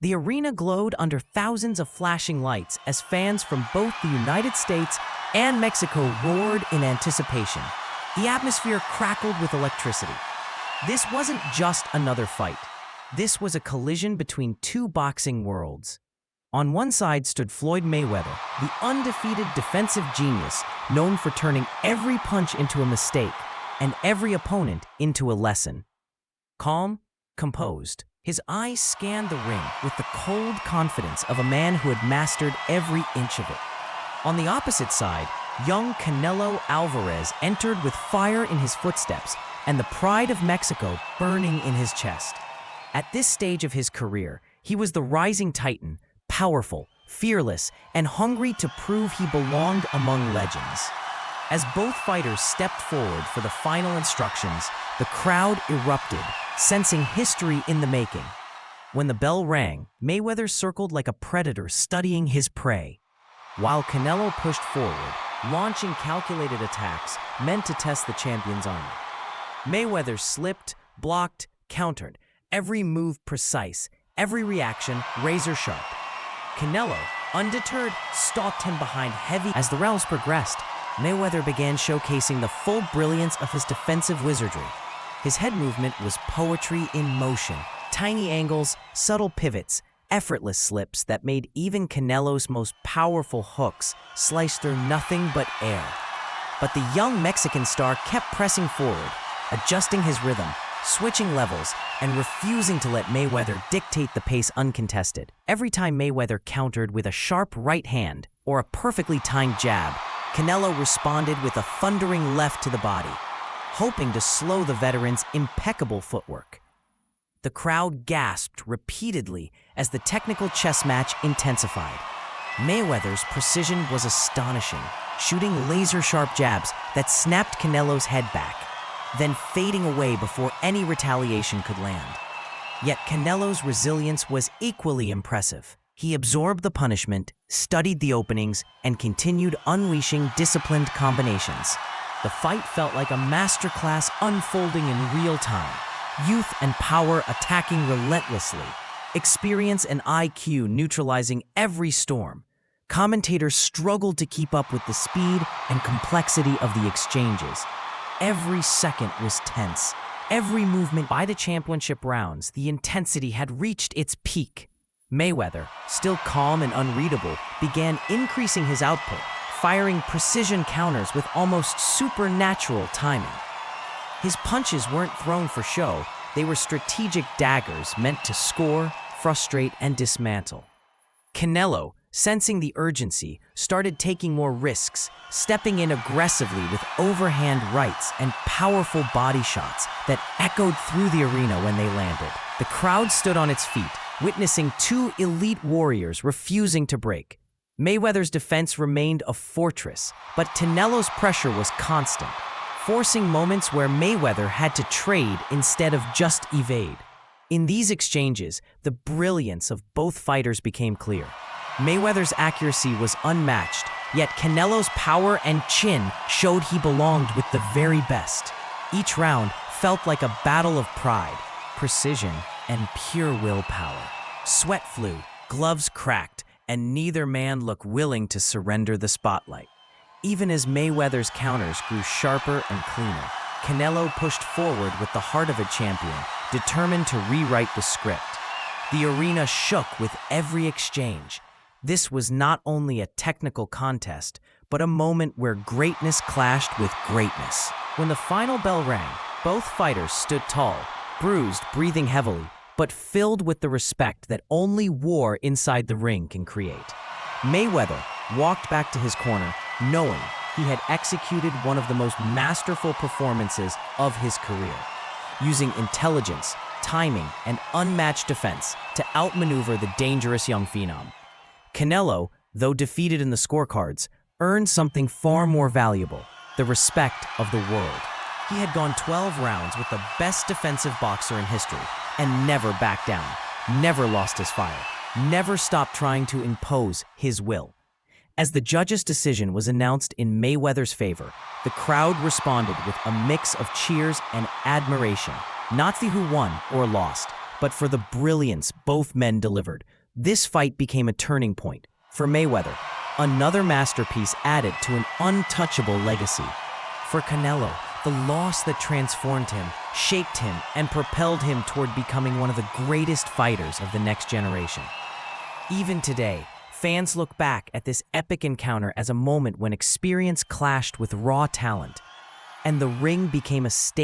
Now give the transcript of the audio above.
The arena glowed under thousands of flashing lights as fans from both the United States and Mexico roared in anticipation. The atmosphere crackled with electricity. This wasn't just another fight. This was a collision between two boxing worlds. On one side stood Floyd Mayweather, the undefeated defensive genius known for turning every punch into a mistake and every opponent into a lesson. Calm, composed, his eyes scanned the ring with the cold confidence of a man who had mastered every inch of it. On the opposite side, young Canelo Alvarez entered with fire in his footsteps and the pride of Mexico burning in his chest. At this stage of his career, he was the rising titan, powerful, fearless, and hungry to prove he belonged among legends. As both fighters stepped forward for the final instructions, the crowd erupted, sensing history in the making. When the bell rang, Mayweather circled like a predator studying his prey, while Canelo pushed forward, launching calculated attacks meant to test the champion's armor. Mayweather slipped, blocked, countered, every move precise, every reaction razor-sharp. Canelo, undeterred, stalked him behind heavy. As the rounds progressed, Mayweather began showcasing the full brilliance of his defensive wizardry. His head movement was poetry in motion, tiny angles, subtle pivots, effortless slips that made even Canelo's most powerful hooks slice through nothing but air. But the young Mexican star kept pressing forward, adjusting his rhythm, switching levels, and refusing to let Mayweather dictate the pace uncontested. Every time Mayweather countered with a sharp right hand or a perfectly timed jab, Canelo responded with a thundering left to the body, hoping to slow the veteran's impeccable footwork. The crowd gasped repeatedly as the technical chess match intensified. Mayweather's precision was astonishing, shooting laser-sharp jabs that snapped Canelo's head back, then fading away before any retaliation could land. Yet Canelo's resilience was equally impressive. He absorbed the punishment, studied the openings, and continued unleashing disciplined combinations. The fight felt like a masterclass unfolding in real time, youth and power attacking relentlessly, experience and IQ neutralizing every storm. Commentators struggled to keep up with the speed and complexity of the exchanges. Every second was tense. Every movement. By the championship rounds, the intensity had reached its peak. Mayweather, still calm and unreadable, began increasing his output, firing precision counters with almost supernatural timing. His punches weren't thrown for show, they were strategic daggers meant to score, frustrate, and dismantle. Canelo, sensing the urgency, started taking more risks, stepping in aggressively with overhand rights and powerful body shots that echoed through the arena when they landed. The crowd stood on its feet, witnessing two elite warriors refusing to break. Mayweather's defense remained a fortress, but Canelo's pressure was constant, forcing moments where Mayweather had to trade instead of just evade. In these exchanges, the brilliance of both fighters became clear. Mayweather's accuracy was unmatched, yet Canelo's power and chin showed he belonged with the very best. Each round felt like a battle of pride, precision, and pure willpower. Sweat flew, gloves cracked, and neither man looked willing to surrender the spotlight. Even as Mayweather's counters grew sharper and cleaner, Canelo pushed forward with the heart of a champion, determined to rewrite the script. The arena shook with every exchange. This was not only a technical contest, but a moment where greatness clashed with greatness. When the final bell rang, both fighters stood tall, bruised, breathing heavily, but filled with the respect that only war inside the ring can create. Mayweather walked back to his corner, knowing he had executed one of the most masterful performances of his career, using intelligence, timing, and unmatched defense to outmaneuver the dangerous young phenom. Canelo, though defeated in the scorecards, earned something far more valuable: the respect of the world. He had gone 12 rounds with the best defensive boxer in history and never backed down, never lost his fire, never stopped trying to impose his will. As the judges' decision was announced in Mayweather's favor, the crowd responded with a mix of cheers and admiration. Not the who won or lost, but for the brilliance both men delivered. This fight became a turning point. For Mayweather, another masterpiece added to an untouchable legacy. For Canelo, the loss that transformed him, shaped him, and propelled him toward becoming one of the greatest fighters of the next generation. Even today, fans look back at this epic encounter as a moment when experience clashed with raw talent, and the ring became a stage